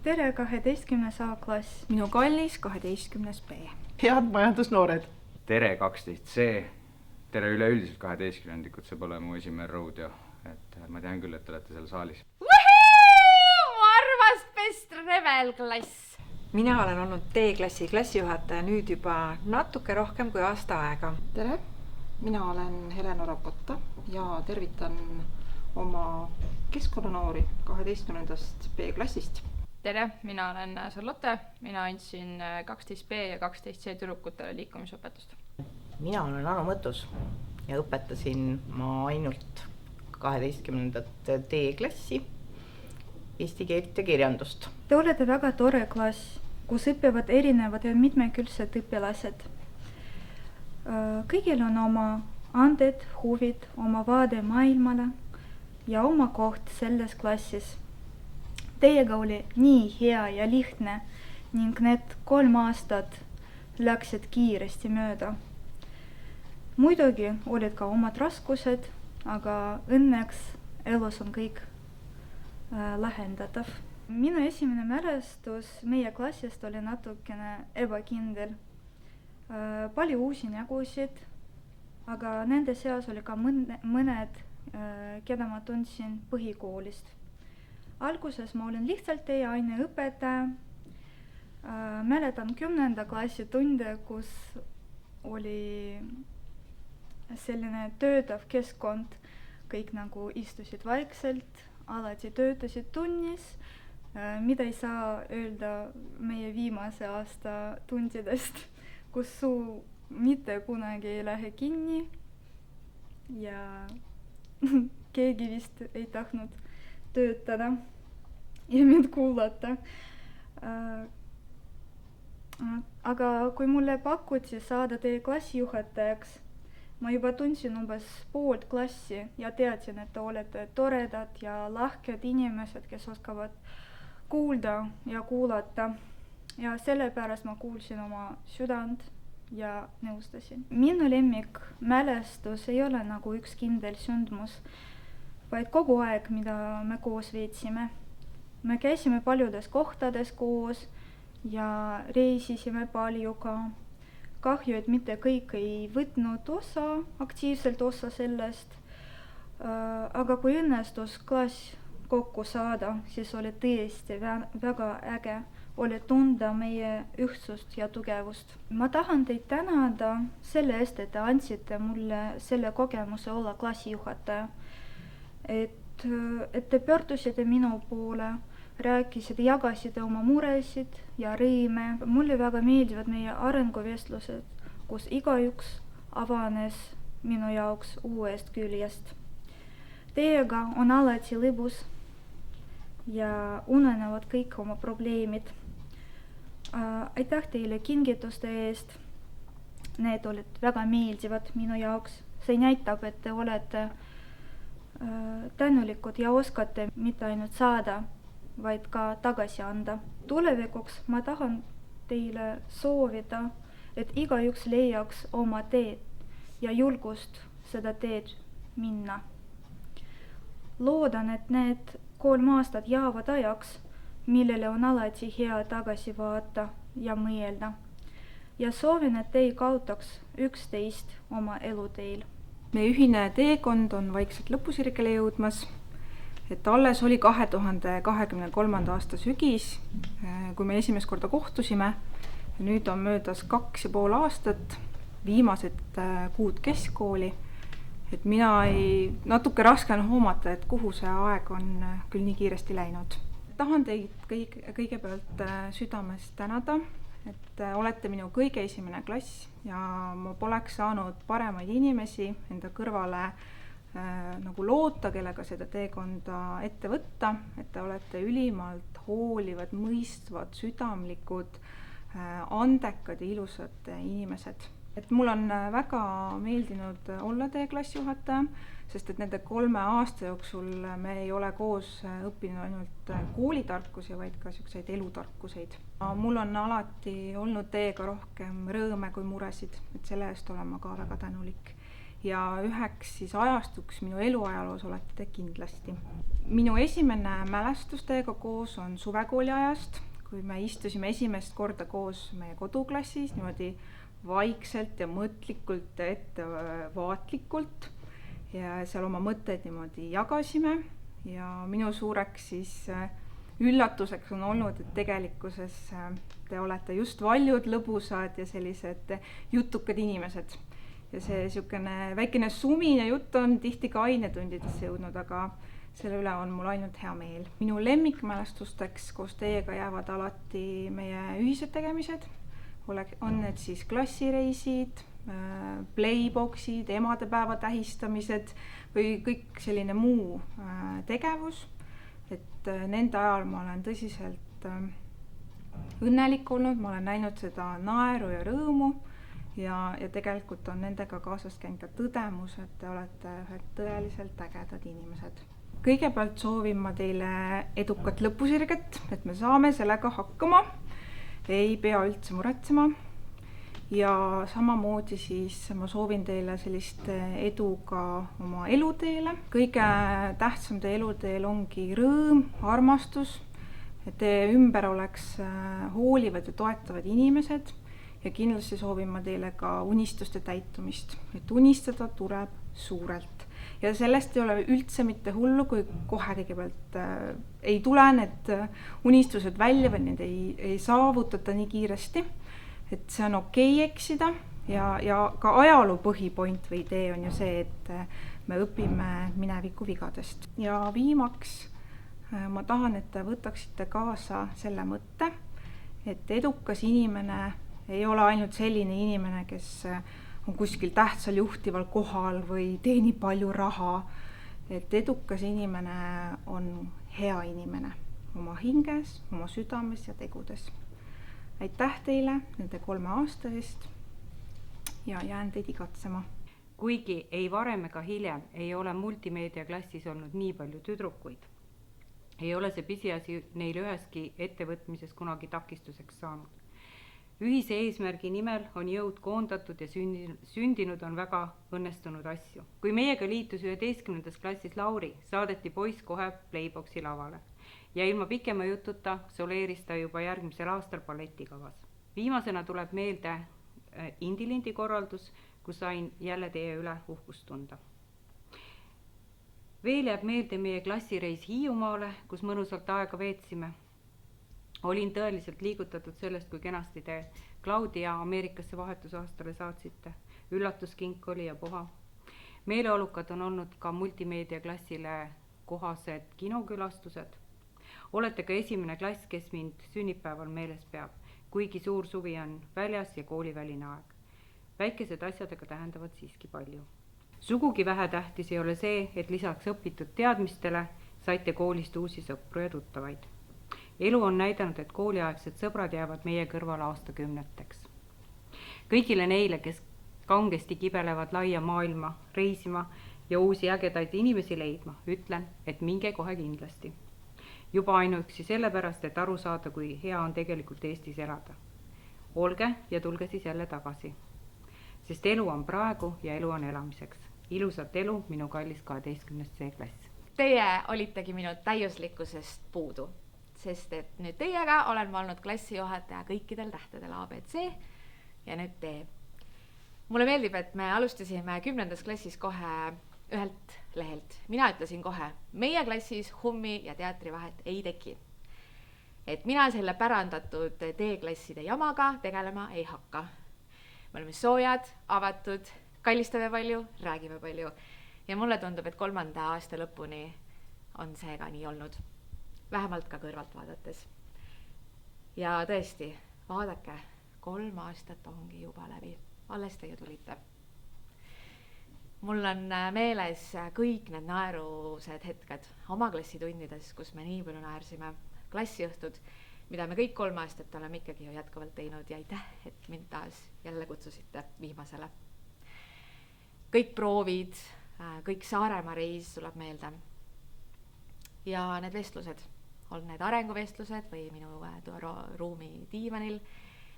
tere, 12. A-klass. Minu kallis 12. B. Head majandusnoored. Tere 12C. Tere üleüldiselt 12-ndikud, see pole mu esimene rodeo. Et ma tean küll, et te olete seal saalis. Arvast best rebelklass. Mina olen olnud D-klassi klassijuhataja nüüd juba natuke rohkem kui aasta aega. Tere, mina olen Helena Rapotta ja tervitan oma keskkonnanoori 12. B-klassist. Tere, mina olen Charlotte. Mina andsin 12B ja 12C tüdrukutele liikumisõpetust. Mina olen Anu Mõttus ja õpetasin ma ainult 12. D-klassi eesti keelt ja kirjandust. Te olete väga tore klass, kus õpivad erinevad ja mitmekülgsed õpilased. Kõigil on oma anded, huvid, oma vaade maailmale ja oma koht selles klassis. Teiega oli nii hea ja lihtne ning need 3 aastat läksid kiiresti mööda. Muidugi olid ka omad raskused, aga õnneks elus on kõik lahendatav. Minu esimene mälestus meie klassist oli natukene ebakindel. Palju uusi nägusid, aga nende seas oli ka mõned, keda ma tundsin põhikoolist. Alguses ma olin lihtsalt teie aineõpetaja. Mäletan 10. klassi tunde, kus oli selline töötav keskkond. Kõik nagu istusid vaikselt, alati töötasid tunnis, mida ei saa öelda meie viimase aasta tundidest, kus suu mitte kunagi ei lähe kinni ja keegi vist ei tahtnud töötada ja mind kuulata. Aga kui mulle pakuti saada teie klassijuhatajaks, ma juba tundsin umbes poolt klassi ja teadsin, et te olete toredad ja lahked inimesed, kes oskavad kuulda ja kuulata. Ja sellepärast ma kuulsin oma südant ja nõustasin. Minu lemmik mälestus ei ole nagu üks kindel sündmus, vaid kogu aeg, mida me koos veetsime. Me käisime paljudes kohtades koos ja reisisime palju ka. Kahju, et mitte kõik ei võtnud aktiivselt osa sellest, aga kui õnnestus klass kokku saada, siis oli tõesti väga äge, oli tunda meie ühtsust ja tugevust. Ma tahan teid tänada selle eest, et te andsite mulle selle kogemuse olla klassijuhataja, et te pöördusite minu poole, rääkisite, jagasite oma muresid ja rõõme. Mulle väga meeldivad meie arenguvestlused, kus igaüks avanes minu jaoks uuest küljest. Teiega on alati lõbus ja unenevad kõik oma probleemid. Aitäh teile kingituste eest. Need olid väga meeldivad minu jaoks. See näitab, et te olete tänulikud ja oskate mitte ainult saada, vaid ka tagasi anda. Tulevikuks ma tahan teile soovida, et igaüks leiaks oma teed ja julgust seda teed minna. Loodan, et need 3 aastat jäävad ajaks, millele on alati hea tagasi vaata ja mõelda. Ja soovin, et te ei kaotaks üksteist oma eluteel. Meie ühine teekond on vaikselt lõpusirgele jõudmas. Et alles oli 2023. aasta sügis, kui me esimest korda kohtusime. Nüüd on möödas 2,5 aastat, viimased kuud keskkooli. Et mina natuke raske on hoomata, et kuhu see aeg on küll nii kiiresti läinud. Tahan teid kõigepealt südamest tänada, et olete minu kõige esimene klass ja ma poleks saanud paremaid inimesi enda kõrvale nagu loota, kellega seda teekonda ette võtta, et te olete ülimalt hoolivad, mõistvad, südamlikud, andekad ja ilusad inimesed. Et mul on väga meeldinud olla teie klassijuhataja, sest et nende 3 aasta jooksul me ei ole koos õppinud ainult koolitarkusi, vaid ka selliseid elutarkuseid. Mul on alati olnud teiega rohkem rõõme kui muresid, et selle eest olen ma ka väga tänulik. ja üheks siis ajastuks minu eluajaloos olete te kindlasti. Minu esimene mälestus teiega koos on suvekooli ajast, kui me istusime esimest korda koos meie koduklassis niimoodi vaikselt ja mõtlikult, ettevaatlikult ja seal oma mõtteid niimoodi jagasime ja minu suureks siis üllatuseks on olnud, et tegelikkuses te olete just valjud, lõbusad ja sellised jutukad inimesed. Ja see niisugune väikene sumine jutt on tihti ka ainetundidesse jõudnud, aga selle üle on mul ainult hea meel. Minu lemmikmälestusteks koos teiega jäävad alati meie ühised tegemised. On need siis klassireisid, playboxid, emadepäeva tähistamised või kõik selline muu tegevus. Et nende ajal ma olen tõsiselt õnnelik olnud, ma olen näinud seda naeru ja rõõmu ja tegelikult on nendega kaasas käinud ka tõdemus, et te olete ühed tõeliselt ägedad inimesed. Kõigepealt soovin ma teile edukat lõpusirget, et me saame sellega hakkama, ei pea üldse muretsema ja samamoodi siis ma soovin teile sellist edu ka oma eluteele. Kõige tähtsam teie eluteel ongi rõõm, armastus, et teie ümber oleks hoolivad ja toetavad inimesed ja kindlasti soovin ma teile ka unistuste täitumist, et unistada tuleb suurelt. Ja sellest ei ole üldse mitte hullu, kui kohe kõigepealt ei tule need unistused välja või need ei saavutata nii kiiresti. Et see on okei eksida ja ka ajaloo põhipoint või idee on ju see, et me õpime mineviku vigadest. Ja viimaks ma tahan, et te võtaksite kaasa selle mõtte, et edukas inimene ei ole ainult selline inimene, kes on kuskil tähtsal juhtival kohal või teenib palju raha. Et edukas inimene on hea inimene oma hinges, oma südames ja tegudes. Aitäh teile nende 3 aasta eest ja jään teid igatsema. Kuigi ei varem ega hiljem ei ole multimeediaklassis olnud nii palju tüdrukuid, ei ole see pisiasi neil üheski ettevõtmises kunagi takistuseks saanud. Ühise eesmärgi nimel on jõud koondatud ja sündinud on väga õnnestunud asju. Kui meiega liitus 11. klassis Lauri, saadeti poiss kohe Playboxi lavale ja ilma pikema jututa soleeris ta juba järgmisel aastal balletikavas. Viimasena tuleb meelde Indilindi korraldus, kus sain jälle teie üle uhkust tunda. Veel jääb meelde meie klassireis Hiiumaale, kus mõnusalt aega veetsime. Olin tõeliselt liigutatud sellest, kui kenasti te Claudia Ameerikasse vahetusaastale saatsite. Üllatuskink oli ja puha. Meeleolukad on olnud ka multimeediaklassile kohased kinokülastused. Olete ka esimene klass, kes mind sünnipäeval meeles peab, kuigi suur suvi on väljas ja kooliväline aeg. Väikesed asjadega tähendavad siiski palju. Sugugi vähetähtis ei ole see, et lisaks õpitud teadmistele saite koolist uusi sõpru ja tuttavaid. Elu on näidanud, et kooliaegsed sõbrad jäävad meie kõrval aastakümneteks. Kõigile neile, kes kangesti kibelevad laia maailma reisima ja uusi ägedaid inimesi leidma, ütlen, et minge kohe kindlasti. Juba ainuüksi sellepärast, et aru saada, kui hea on tegelikult Eestis elada. Olge ja tulge siis jälle tagasi. Sest elu on praegu ja elu on elamiseks. Ilusat elu, minu kallis 12. C-klass. Teie olitegi minu täiuslikkusest puudu, sest et nüüd teiega olen ma olnud klassijuhataja kõikidel tähtedel ABC ja nüüd D. Mulle meeldib, et me alustasime 10. klassis kohe ühelt lehelt. Mina ütlesin kohe, meie klassis hummi ja teatri vahet ei teki. Et mina selle pärandatud D-klasside jamaga tegelema ei hakka. Me oleme soojad, avatud, kallistame palju, räägime palju. Ja mulle tundub, et 3. aasta lõpuni on see ka nii olnud. Vähemalt ka kõrvalt vaadates. Ja tõesti, vaadake, 3 aastat ongi juba läbi. Alles teie tulite. Mul on meeles kõik need naerused hetked oma klassitundides, kus me nii palju naersime. Klassiõhtud, mida me kõik 3 aastat oleme ikkagi ju jätkuvalt teinud ja aitäh, et mind taas jälle kutsusite viimasele. Kõik proovid, kõik Saaremaa reis tuleb meelde. Ja need vestlused, on need arenguvestlused või minu ruumi diivanil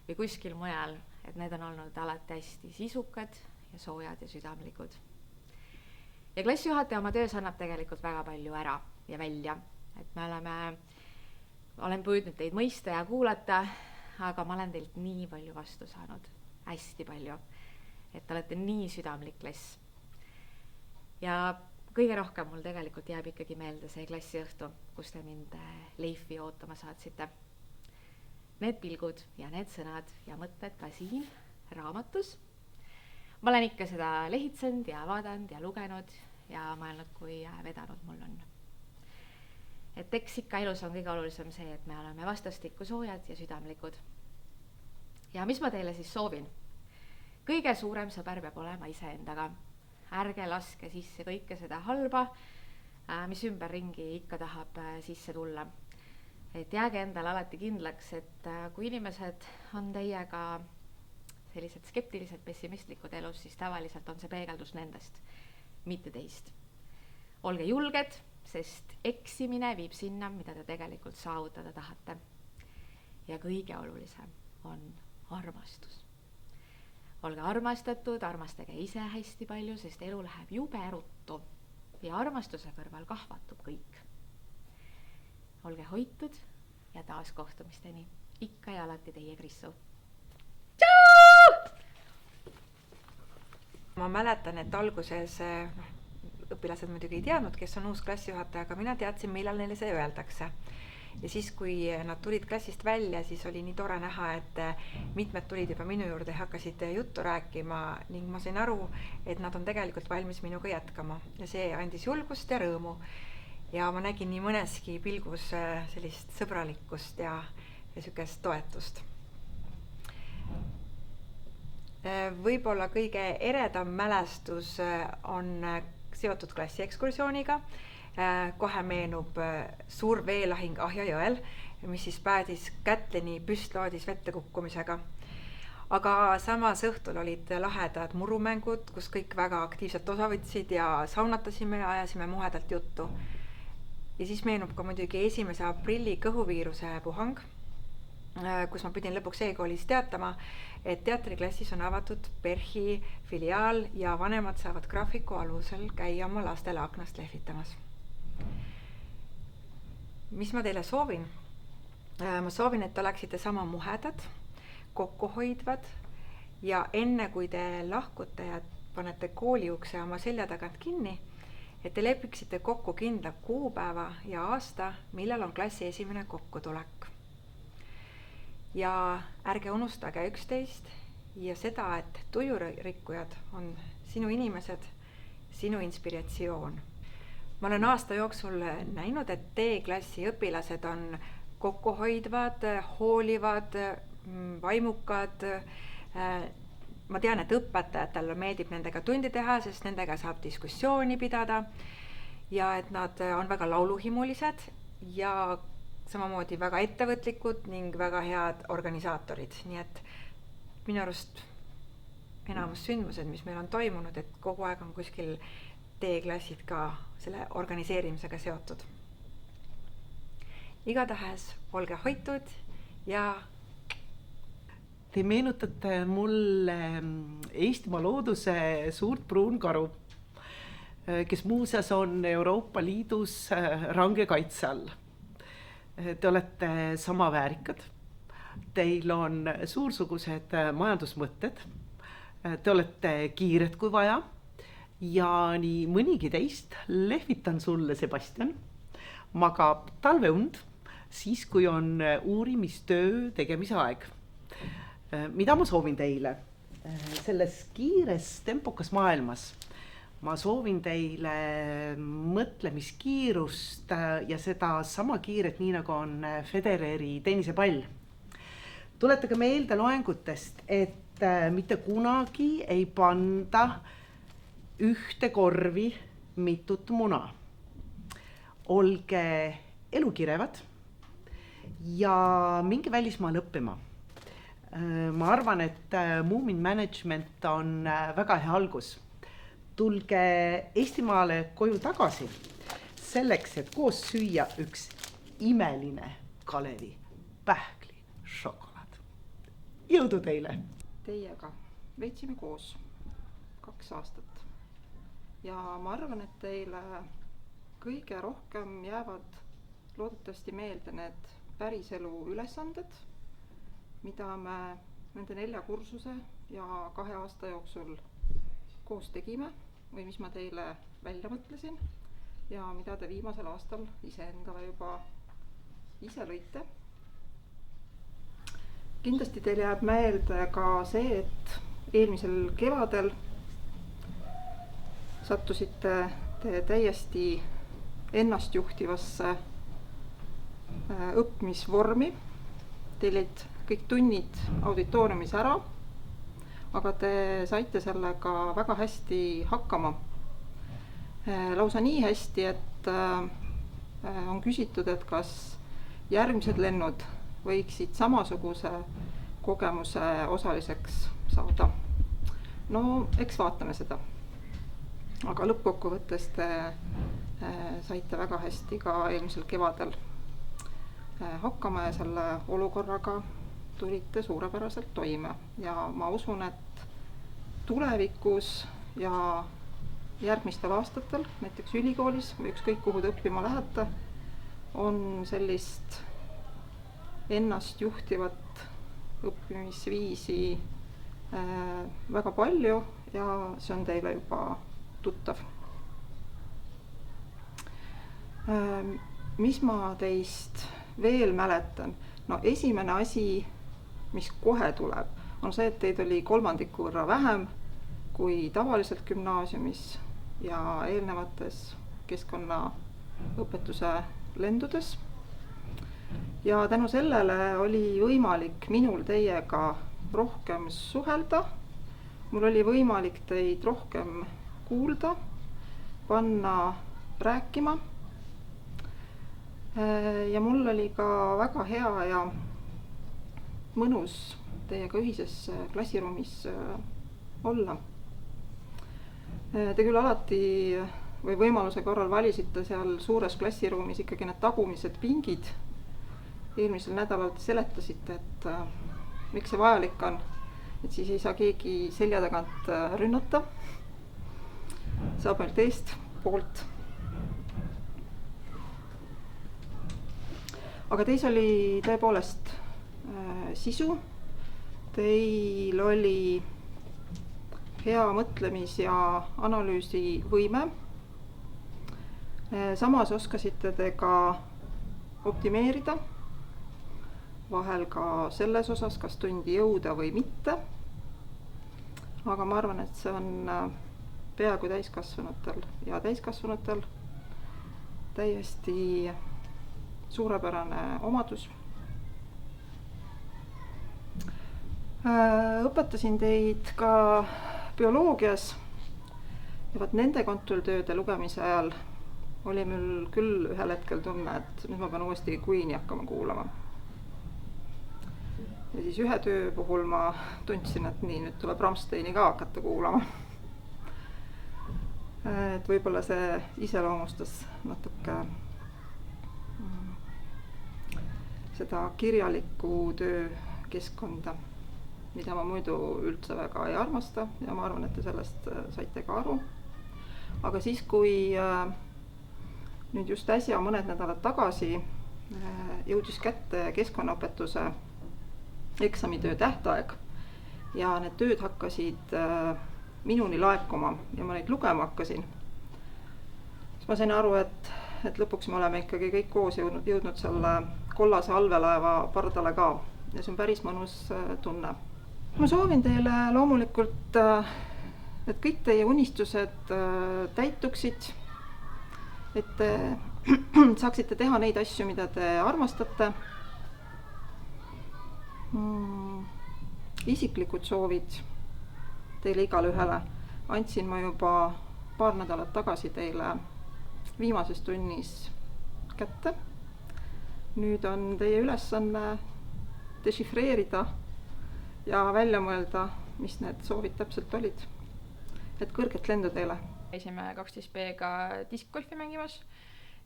või kuskil mujal, et need on olnud alati hästi sisukad ja soojad ja südamlikud. ja klassijuhataja oma töös annab tegelikult väga palju ära ja välja, et olen püüdnud teid mõista ja kuulata, aga ma olen teilt nii palju vastu saanud, hästi palju, et te olete nii südamlik klass. Ja kõige rohkem mul tegelikult jääb ikkagi meelde see klassiõhtu, kus te mind Leifi ootama saatsite. Need pilgud ja need sõnad ja mõtted ka siin raamatus. Ma olen ikka seda lehitsenud ja vaadanud ja lugenud ja mõelnud, kui vedanud mul on. Et eks ikka elus on kõige olulisem see, et me oleme vastastikku soojad ja südamlikud. Ja mis ma teile siis soovin? Kõige suurem sõber peab olema iseendaga. Ärge laske sisse kõike seda halba, mis ümberringi ikka tahab sisse tulla. Et jääge endale alati kindlaks, et kui inimesed on teiega sellised skeptilised, pessimistlikud elus, siis tavaliselt on see peegeldus nendest, mitte teist. Olge julged, sest eksimine viib sinna, mida te tegelikult saavutada tahate. Ja kõige olulisem on armastus. Olge armastatud, armastage ise hästi palju, sest elu läheb jube ruttu ja armastuse kõrval kahvatub kõik. Olge hoitud ja taas kohtumisteni. Ikka ja alati teie Krissu. Ma mäletan, et alguses õpilased muidugi ei teadnud, kes on uus klassijuhataja, aga mina teadsin, millal neile see öeldakse. Ja siis, kui nad tulid klassist välja, siis oli nii tore näha, et mitmed tulid juba minu juurde ja hakkasid juttu rääkima ning ma sain aru, et nad on tegelikult valmis minuga jätkama. Ja see andis julgust ja rõõmu. Ja ma nägin nii mõneski pilgus sellist sõbralikkust ja sükest toetust. Võib-olla kõige eredam mälestus on seotud klassiekskursiooniga. Kohe meenub suur veelahing Ahja jõel, mis siis päädis Kätlini püstloodis vette kukkumisega. Aga samas õhtul olid lahedad murumängud, kus kõik väga aktiivselt osa võtsid ja saunatasime ja ajasime muhedalt juttu. Ja siis meenub ka muidugi 1. aprilli kõhuviiruse puhang, kus ma pidin lõpuks e-koolis teatama, et teatriklassis on avatud PERHi filiaal ja vanemad saavad graafiku alusel käia oma lastele aknast lehvitamas. Mis ma teile soovin? Ma soovin, et oleksite sama muhedad, kokkuhoidvad ja enne kui te lahkute ja panete kooliukse oma selja tagant kinni, et te lepiksite kokku kindla kuupäeva ja aasta, millal on klassi esimene kokkutulek. Ja ärge unustage üksteist ja seda, et tujurikkujad on sinu inimesed, sinu inspiratsioon. Ma olen aasta jooksul näinud, et D-klassi õpilased on kokkuhoidvad, hoolivad, vaimukad. Ma tean, et õpetajatel meeldib nendega tundi teha, sest nendega saab diskussiooni pidada ja et nad on väga lauluhimulised ja samamoodi väga ettevõtlikud ning väga head organisaatorid. Nii et minu arust enamus sündmused, mis meil on toimunud, et kogu aeg on kuskil D-klassid ka selle organiseerimisega seotud. Igatahes olge hoitud ja te meenutate mulle Eestimaa looduse suurt pruunkaru, kes muuseas on Euroopa Liidus range kaitse all. Te olete sama väärikad, teil on suursugused majandusmõtted, te olete kiired kui vaja ja nii mõnigi teist, lehvitan sulle, Sebastian, magab talveund siis, kui on uurimistöö tegemise aeg. Mida ma soovin teile? Selles kiires tempokas maailmas ma soovin teile mõtlemiskiirust ja seda sama kiiret, nii nagu on Federeri tennisepall. Tuletage meelde loengutest, et mitte kunagi ei panda ühte korvi mitut muna. Olge elukirevad ja minge välismaal õppima. Ma arvan, et Moomin Management on väga hea algus. Tulge Eestimaale koju tagasi selleks, et koos süüa üks imeline Kalevi pähkli šokolaad. Jõudu teile! Teiega veetsime koos 2 aastat. ja ma arvan, et teile kõige rohkem jäävad loodetavasti meelde need päriselu ülesanded, mida me nende 4 kursuse ja 2 aasta jooksul koos tegime või mis ma teile välja mõtlesin ja mida te viimasel aastal iseendale juba ise lõite. Kindlasti teil jääb meelde ka see, et eelmisel kevadel sattusite te täiesti ennastjuhtivasse õppimisvormi. Teil olid kõik tunnid auditooriumis ära, aga te saite sellega väga hästi hakkama. Lausa nii hästi, et on küsitud, et kas järgmised lennud võiksid samasuguse kogemuse osaliseks saada. No eks vaatame seda. Aga lõppkokkuvõttes te saite väga hästi ka eelmisel kevadel hakkama ja selle olukorraga tulite suurepäraselt toime. Ja ma usun, et tulevikus ja järgmistel aastatel, näiteks ülikoolis või ükskõik kuhu te õppima lähete, on sellist ennast juhtivat õppimisviisi väga palju ja see on teile juba tuttav. Mis ma teist veel mäletan? No esimene asi, mis kohe tuleb, on see, et teid oli 1/3 võrra vähem kui tavaliselt gümnaasiumis ja eelnevates keskkonnaõpetuse lendudes. Ja tänu sellele oli võimalik minul teiega rohkem suhelda. Mul oli võimalik teid rohkem kuulda, panna rääkima. Ja mul oli ka väga hea ja mõnus teiega ühises klassiruumis olla. Te küll alati või võimaluse korral valisite seal suures klassiruumis ikkagi need tagumised pingid. Eelmisel nädalal te seletasite, et miks see vajalik on, et siis ei saa keegi selja tagant rünnata. Saab ainult eest poolt. Aga teis oli tõepoolest sisu. Teil oli hea mõtlemis- ja analüüsivõime. Samas oskasite te ka optimeerida, vahel ka selles osas, kas tundi jõuda või mitte. Aga ma arvan, et see on peaaegu täiskasvanutel ja täiskasvanutel täiesti suurepärane omadus. Õpetasin teid ka bioloogias ja vaat nende kontuurtööde lugemise ajal oli mul küll ühel hetkel tunne, et nüüd ma pean uuesti Queen'i hakkama kuulama. Ja siis ühe töö puhul ma tundsin, et nii, nüüd tuleb Rammsteini ka hakata kuulama. Et võib-olla see iseloomustas natuke seda kirjaliku töö keskkonda, mida ma muidu üldse väga ei armasta ja ma arvan, et te sellest saite ka aru. Aga siis, kui nüüd just äsja mõned nädalad tagasi jõudis kätte keskkonnaõpetuse eksamitöö tähtaeg ja need tööd hakkasid minuni laekuma ja ma neid lugema hakkasin, siis ma sain aru, et lõpuks me oleme ikkagi kõik koos jõudnud selle kollase allveelaeva pardale ka ja see on päris mõnus tunne. Ma soovin teile loomulikult, et kõik teie unistused täituksid, et te saaksite teha neid asju, mida te armastate. Isiklikud soovid teile igale ühele andsin ma juba paar nädalat tagasi teile viimases tunnis kätte. Nüüd on teie ülesanne dešifreerida ja välja mõelda, mis need soovid täpselt olid. Et kõrget lendu teile. Käisime 12B-ga diskgolfi mängimas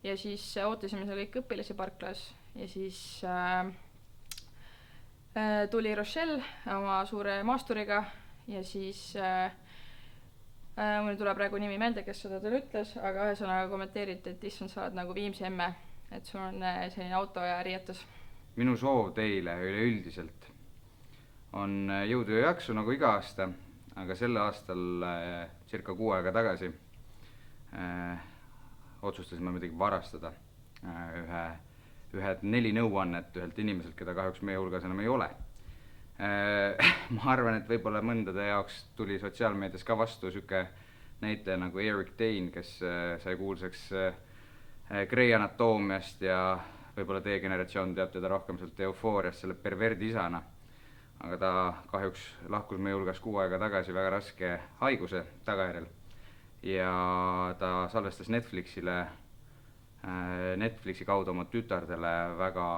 ja siis ootasime seal kõik õpilasi parklas ja siis tuli Rochelle oma suure maasturiga ja siis Mul ei tule praegu nimi meelde, kes seda teile ütles, aga ühesõnaga kommenteeriti, et issand, sa oled nagu Viimsi emme, et sul on selline auto ja riietus. Minu soov teile üleüldiselt on jõudu ja jaksu nagu iga aasta, aga sel aastal circa 6 aega tagasi otsustasime midagi varastada ühed 4 nõuannet ühelt inimeselt, keda kahjuks meie hulgas enam ei ole. Ma arvan, et võib-olla mõndade jaoks tuli sotsiaalmeedias ka vastu siuke näitleja nagu Eric Dane, kes sai kuulsaks Grey Anatoomiast ja võib-olla teie generatsioon teab teda rohkem sealt Eufooriast selle perverdi isana. Aga ta kahjuks lahkus meie hulgas 6 aega tagasi väga raske haiguse tagajärjel ja ta salvestas Netflixi kaudu oma tütardele väga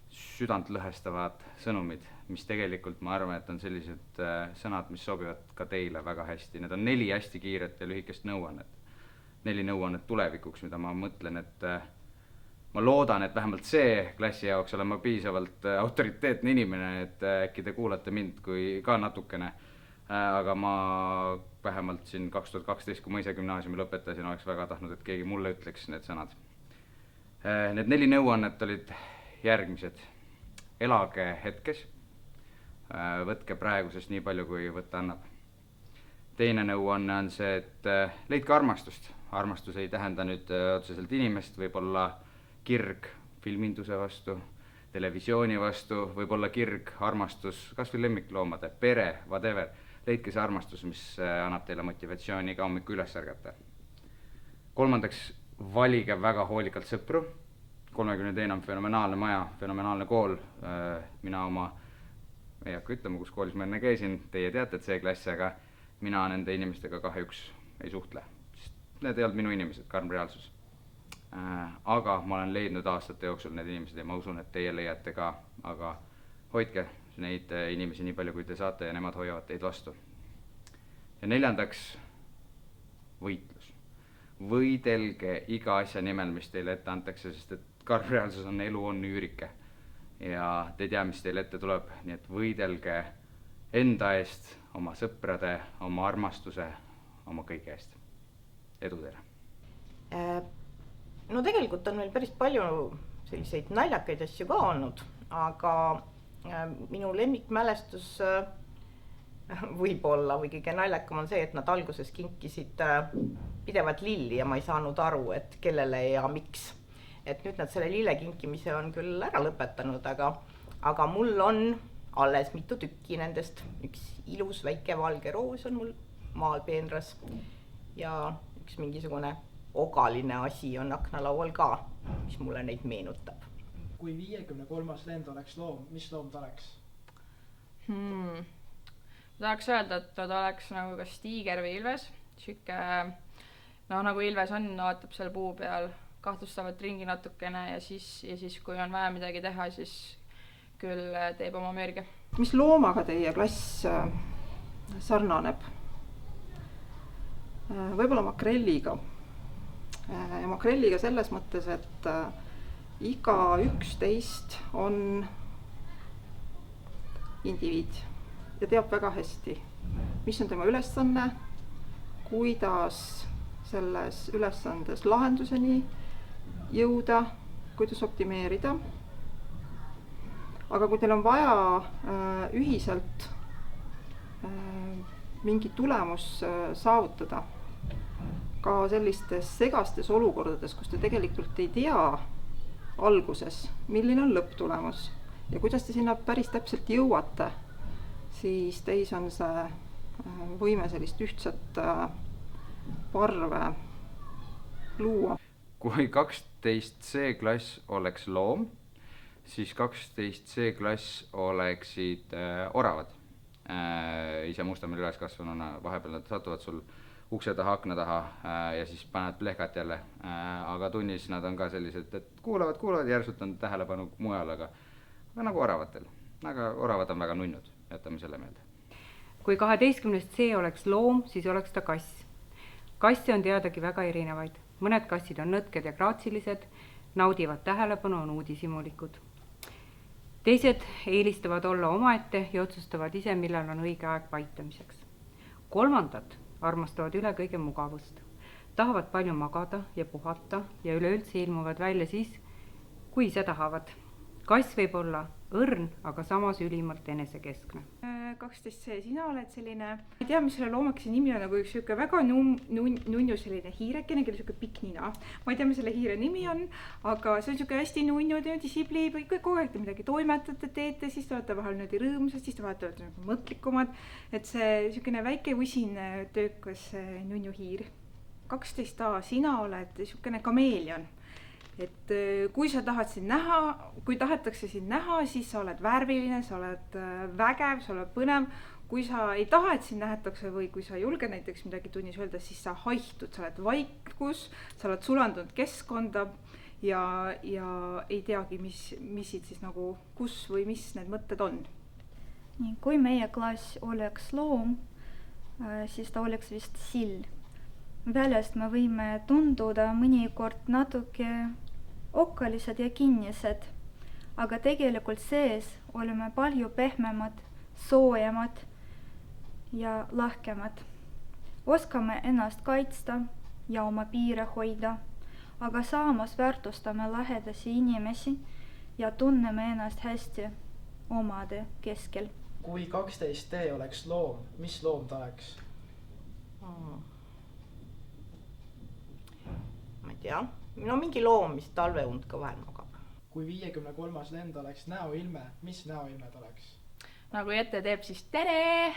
südantlõhestavad sõnumid, mis tegelikult ma arvan, et on sellised sõnad, mis sobivad ka teile väga hästi. Need on 4 hästi kiiret ja lühikest nõuannet. 4 nõuannet tulevikuks, mida ma mõtlen, et ma loodan, et vähemalt see klassi jaoks olen ma piisavalt autoriteetne inimene, et äkki te kuulate mind kui ka natukene. Aga ma vähemalt siin 2012, kui ma ise gümnaasiumi lõpetasin, oleks väga tahtnud, et keegi mulle ütleks need sõnad. Need 4 nõuannet olid järgmised. Elage hetkes, võtke praegusest nii palju, kui võtta annab. Teine nõuanne on see, et leidke armastust. Armastus ei tähenda nüüd otseselt inimest, võib olla kirg filminduse vastu, televisiooni vastu, võib olla kirg, armastus, kas või lemmikloomade, pere, whatever. Leidke see armastus, mis annab teile motivatsiooni ka hommikul üles ärgata. Kolmandaks, valige väga hoolikalt sõpru. 32 on fenomenaalne maja, fenomenaalne kool. Mina ei hakka ütlema, kus koolis ma enne käisin, teie teate, et see klass, aga mina nende inimestega kahjuks ei suhtle. Need ei olnud minu inimesed, karm reaalsus. Aga ma olen leidnud aastate jooksul need inimesed ja ma usun, et teie leiate ka, aga hoidke neid inimesi nii palju, kui te saate ja nemad hoiavad teid vastu. Ja 4. võitlus. Võidelge iga asja nimel, mis teile ette antakse, sest et karm reaalsus on, elu on üürike ja te ei tea, mis teile ette tuleb, nii et võidelge enda eest, oma sõprade, oma armastuse, oma kõige eest. Edu teile! No tegelikult on meil päris palju selliseid naljakaid asju ka olnud, aga minu lemmikmälestus võib-olla või kõige naljakam on see, et nad alguses kinkisid pidevalt lilli ja ma ei saanud aru, et kellele ja miks. Et nüüd nad selle lille kinkimise on küll ära lõpetanud, aga mul on alles mitu tükki nendest. Üks ilus väike valge roos on mul maal peenras ja üks mingisugune ogaline asi on aknalaual ka, mis mulle neid meenutab. Kui 53. lend oleks loom, mis loom ta oleks? Ma tahaks öelda, et ta oleks nagu kas tiiger või ilves. Siuke, nagu ilves on, vaatab seal puu peal, kahtlustavalt ringi natukene ja siis kui on vaja midagi teha, siis küll teeb oma mürge. Mis loomaga teie klass sarnaneb? Võib-olla makrelliga. Ja makrelliga selles mõttes, et iga 11 on indiviid ja teab väga hästi, mis on tema ülesanne, kuidas selles ülesandes lahenduseni jõuda, kuidas optimeerida. Aga kui teil on vaja ühiselt mingi tulemus saavutada, ka sellistes segastes olukordades, kus te tegelikult ei tea alguses, milline on lõpptulemus ja kuidas te sinna päris täpselt jõuate, siis teis on see võime sellist ühtset parve luua. Kui 12C klass oleks loom, siis 12C klass oleksid oravad. Ise Mustamäel üles kasvanuna vahepeal nad satuvad sul ukse taha, akna taha ja siis paned plehkat jälle, aga tunnis nad on ka sellised, et kuulavad, järsult on tähelepanu mujal, aga nagu oravatel. Aga oravad on väga nunnud, jätame selle meelde. Kui 12C oleks loom, siis oleks ta kass. Kassi on teadagi väga erinevaid. Mõned kassid on nõtked ja graatsilised, naudivad tähelepanu, on uudishimulikud. Teised eelistavad olla omaette ja otsustavad ise, millal on õige aeg paitamiseks. Kolmandad armastavad üle kõige mugavust. Tahavad palju magada ja puhata ja üleüldse ilmuvad välja siis, kui ise tahavad. Kass võib olla õrn, aga samas ülimalt enesekeskne. 12C, sina oled selline, ma ei tea, mis selle loomakese nimi on, nagu üks siuke väga nunnu selline hiirekene, kellel siuke pikk nina. Ma ei tea, mis selle hiire nimi on, aga see on siuke hästi nunnu, siblib, kogu aeg te midagi toimetate, teete, siis te olete vahel nüüd rõõmsad, siis te vahel olete nagu mõtlikumad. Et see siukene väike usin töökas nunnu hiir. 12A, sina oled siukene kameelion. Et kui sa tahad sind näha, kui tahetakse sind näha, siis sa oled värviline, sa oled vägev, sa oled põnev. Kui sa ei taha, et sind nähetakse või kui sa ei julge näiteks midagi tunnis öelda, siis sa haihtud, sa oled vaikus, sa oled sulandunud keskkonda ja ei teagi, mis siit siis nagu, kus või mis need mõtted on. Nii, kui meie klass oleks loom, siis ta oleks vist sill. Väljast me võime tunduda mõnikord natuke okkalised ja kinnised, aga tegelikult sees oleme palju pehmemad, soojemad ja lahkemad. Oskame ennast kaitsta ja oma piire hoida, aga samas väärtustame lähedasi inimesi ja tunneme ennast hästi omade keskel. Kui 12D oleks loom, mis loom ta oleks? Ma ei tea. No mingi loom, mis talveund ka vahel magab. Kui 53. lend oleks näoilme, mis näoilme ta oleks? Nagu ette teeb, siis tere!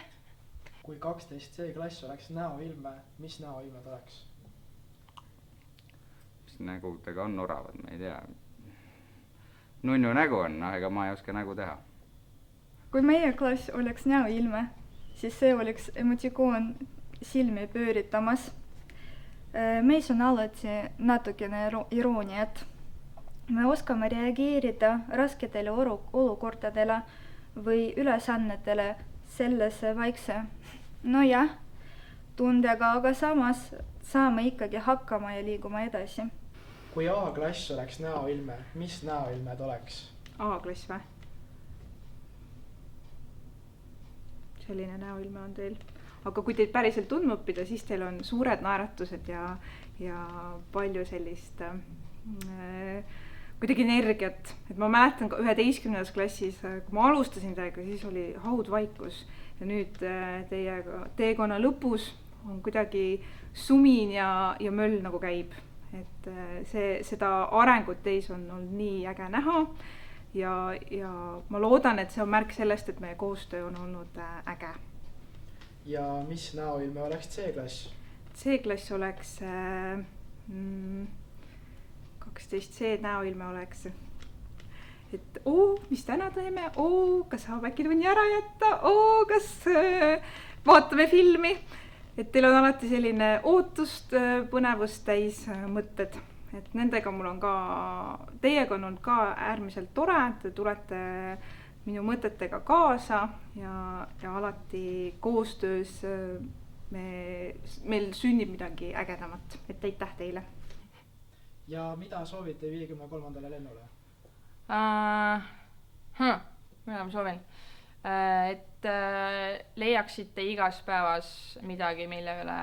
Kui 12C klass oleks näoilme, mis näoilme ta oleks? Mis nägudega on oravad, ma ei tea. Nunnu nägu on, ega ma ei oska nägu teha. Kui meie klass oleks näoilme, siis see oleks emotsioon silmi pööritamas. Meis on alati natukene irooniat. Me oskame reageerida rasketele olukordadele või ülesannetele sellesse vaikse. No jah, tundega, aga samas saame ikkagi hakkama ja liiguma edasi. Kui A-klass oleks näoilme, mis näoilme ta oleks? A-klass või? Selline näoilme on teil. Aga kui teid päriselt tundma õppida, siis teil on suured naeratused ja palju sellist kuidagi energiat. Et ma mäletan ka 11. klassis, kui ma alustasin teiega, siis oli haudvaikus ja nüüd teekonna lõpus on kuidagi sumin ja möll nagu käib. Et seda arengut teis on olnud nii äge näha ja ma loodan, et see on märk sellest, et meie koostöö on olnud äge. Ja mis näoilme oleks C-klass? C-klass oleks 12C näoilme oleks, et mis täna teeme, kas saab äkki tunni ära jätta, kas vaatame filmi, et teil on alati selline ootust, põnevust täis mõtted, et nendega mul on ka, teiega on olnud ka äärmiselt tore, et te tulete minu mõtetega kaasa ja alati koostöös meil sünnib midagi ägedamat, et aitäh teile. Ja mida soovite 53. lennule? Mida ma soovin? Et leiaksite igas päevas midagi, mille üle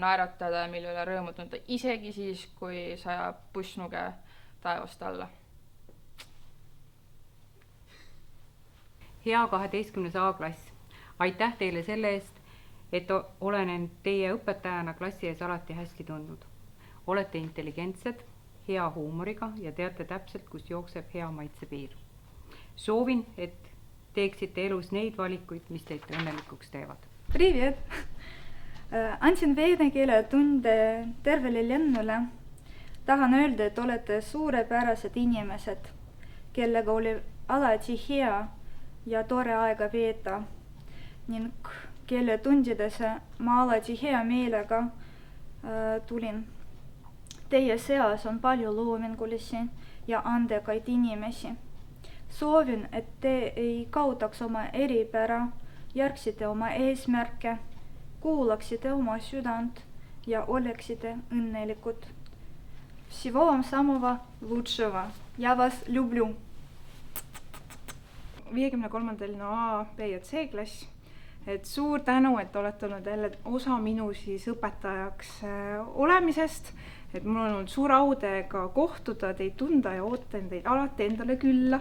naeratada ja mille üle rõõmu tunda, isegi siis, kui sajab pussnuge taevast alla. Hea 12. A-klass, aitäh teile selle eest, et olen teie õpetajana klassi ees alati hästi tundnud. Olete intelligentsed, hea huumoriga ja teate täpselt, kus jookseb hea maitsepiir. Soovin, et teeksite elus neid valikuid, mis teid õnnelikuks teevad. Привет! Andsin vene keele tunde tervele lennule. Tahan öelda, et olete suurepärased inimesed, kellega oli alati hea ja tore aega veeta ning kelle tundidesse ma alati hea meelega tulin. Teie seas on palju loomingulisi ja andekaid inimesi. Soovin, et te ei kaotaks oma eripära, järgsite oma eesmärke, kuulaksite oma südant ja oleksite õnnelikud. Всего вам самого лучшего. Я вас люблю. 53. A, B ja C klass. et suur tänu, et olete olnud jälle osa minu siis õpetajaks olemisest, et mul on olnud suur au teiega kohtuda, teid tunda ja ootan teid alati endale külla